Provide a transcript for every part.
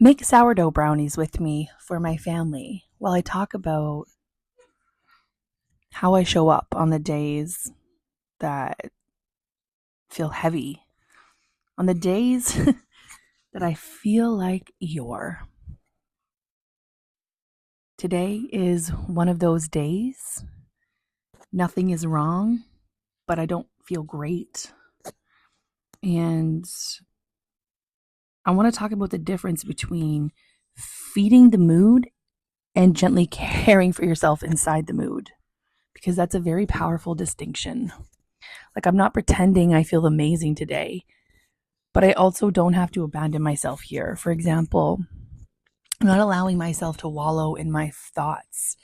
Make sourdough brownies with me for my family while I talk about how I show up on the days that feel heavy, on the days that I feel like Eeyore. Today is one of those days. Nothing is wrong, but I don't feel great. And I want to talk about the difference between feeding the mood and gently caring for yourself inside the mood, because that's a very powerful distinction. Like, I'm not pretending I feel amazing today, but I also don't have to abandon myself here. For example, I'm not allowing myself to wallow in my thoughts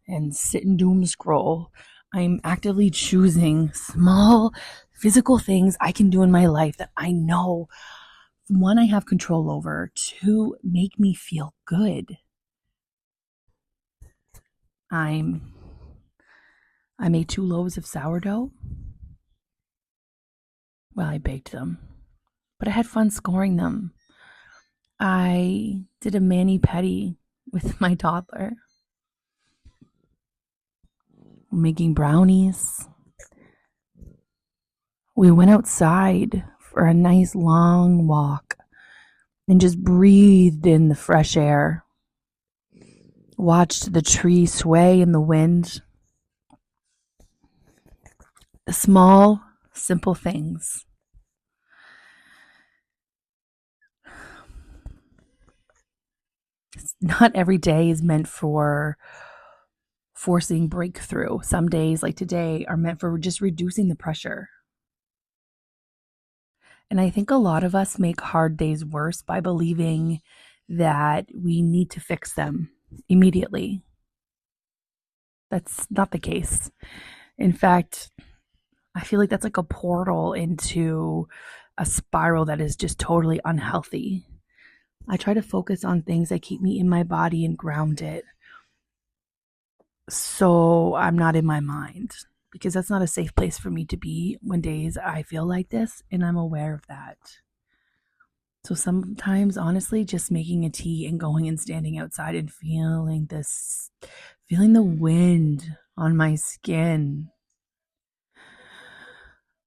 and sit and doom scroll. I'm actively choosing small physical things I can do in my life that I know, one, I have control over, two, make me feel good. I'm I made 2 loaves of sourdough. Well, I baked them, but I had fun scoring them. I did a mani pedi with my toddler, making brownies. We went outside for a nice long walk and just breathed in the fresh air, watched the trees sway in the wind. The small, simple things. Not every day is meant for forcing breakthrough. Some days, like today, are meant for just reducing the pressure. And I think a lot of us make hard days worse by believing that we need to fix them immediately. That's not the case. In fact, I feel like that's like a portal into a spiral that is just totally unhealthy. I try to focus on things that keep me in my body and grounded, so I'm not in my mind, because that's not a safe place for me to be when days I feel like this, and I'm aware of that. So sometimes, honestly, just making a tea and going and standing outside and feeling the wind on my skin,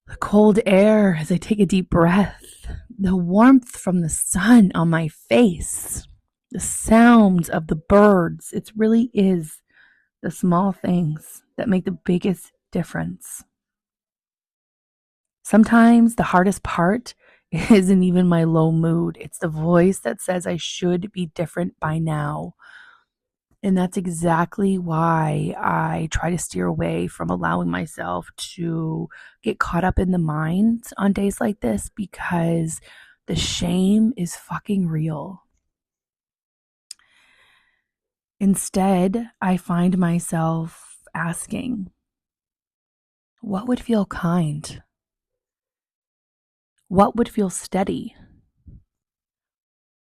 the cold air as I take a deep breath, the warmth from the sun on my face, the sounds of the birds. It really is the small things that make the biggest difference. Sometimes the hardest part isn't even my low mood. It's the voice that says I should be different by now. And that's exactly why I try to steer away from allowing myself to get caught up in the mind on days like this, because the shame is fucking real. Instead, I find myself asking, what would feel kind? What would feel steady?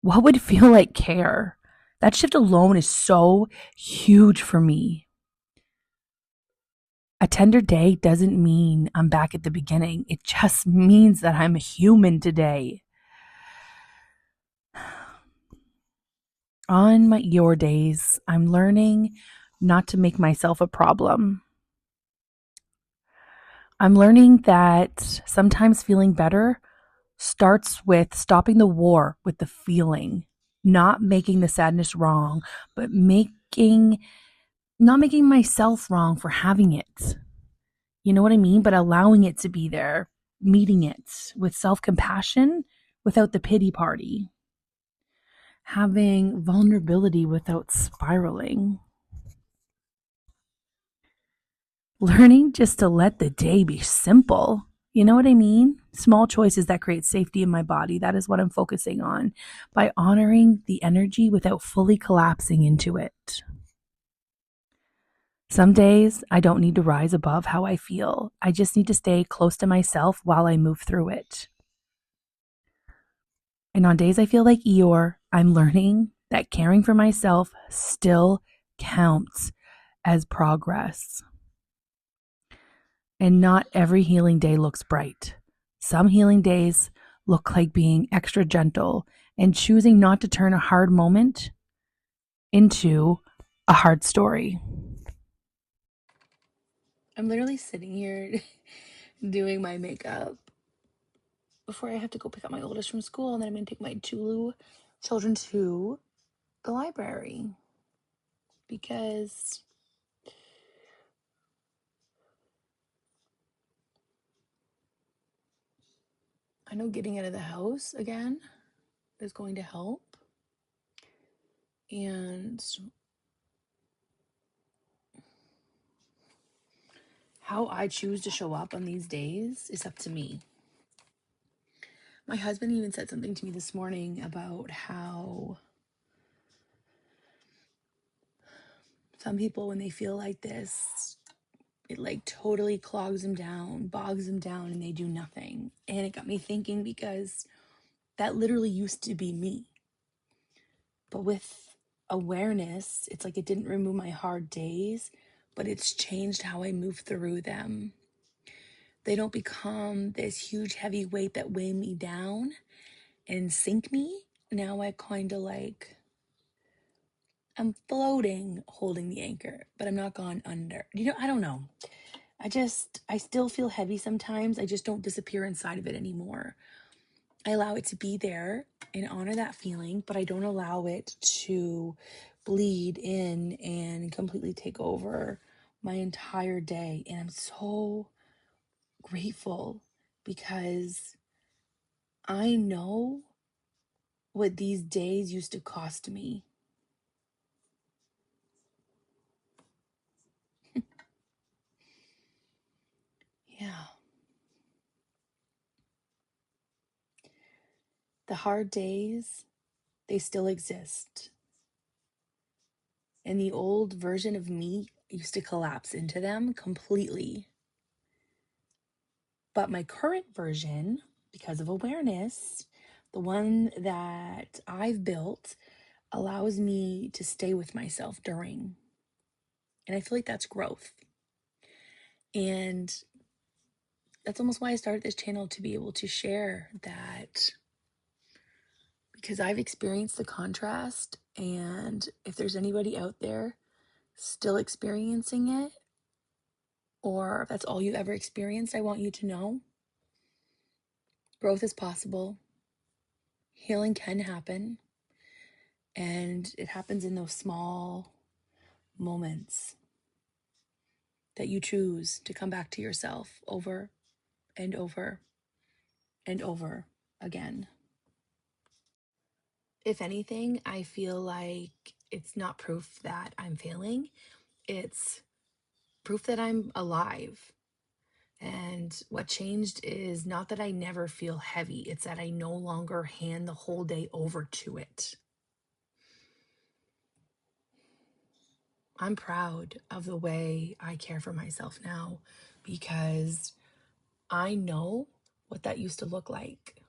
What would feel like care? That shift alone is so huge for me. A tender day doesn't mean I'm back at the beginning. It just means that I'm human today. On my Eeyore days, I'm learning not to make myself a problem. I'm learning that sometimes feeling better starts with stopping the war with the feeling, not making the sadness wrong, but not making myself wrong for having it. You know what I mean? But allowing it to be there, meeting it with self-compassion without the pity party, having vulnerability without spiraling, learning just to let the day be simple. You know what I mean? Small choices that create safety in my body. That is what I'm focusing on, by honoring the energy without fully collapsing into it. Some days I don't need to rise above how I feel. I just need to stay close to myself while I move through it. And on days I feel like Eeyore, I'm learning that caring for myself still counts as progress. And not every healing day looks bright. Some healing days look like being extra gentle and choosing not to turn a hard moment into a hard story. I'm literally sitting here doing my makeup before I have to go pick up my oldest from school, and then I'm going to take my two children to the library because I know getting out of the house again is going to help. And how I choose to show up on these days is up to me. My husband even said something to me this morning about how some people, when they feel like this, it like totally clogs them down, bogs them down, and they do nothing. And it got me thinking because that literally used to be me. But with awareness, it's like it didn't remove my hard days, but it's changed how I move through them. They don't become this huge heavy weight that weigh me down and sink me. Now I kind of like, I'm floating, holding the anchor, but I'm not gone under. I don't know. I still feel heavy sometimes. I just don't disappear inside of it anymore. I allow it to be there and honor that feeling, but I don't allow it to bleed in and completely take over my entire day. And I'm so grateful because I know what these days used to cost me. Yeah. The hard days, they still exist. And the old version of me used to collapse into them completely. But my current version, because of awareness, the one that I've built, allows me to stay with myself during. And I feel like that's growth. And that's almost why I started this channel, to be able to share that, because I've experienced the contrast. And if there's anybody out there still experiencing it, or if that's all you ever experienced, I want you to know growth is possible. Healing can happen. And it happens in those small moments that you choose to come back to yourself over and over and over again. If anything, I feel like it's not proof that I'm failing. It's proof that I'm alive. And what changed is not that I never feel heavy, it's that I no longer hand the whole day over to it. I'm proud of the way I care for myself now because I know what that used to look like.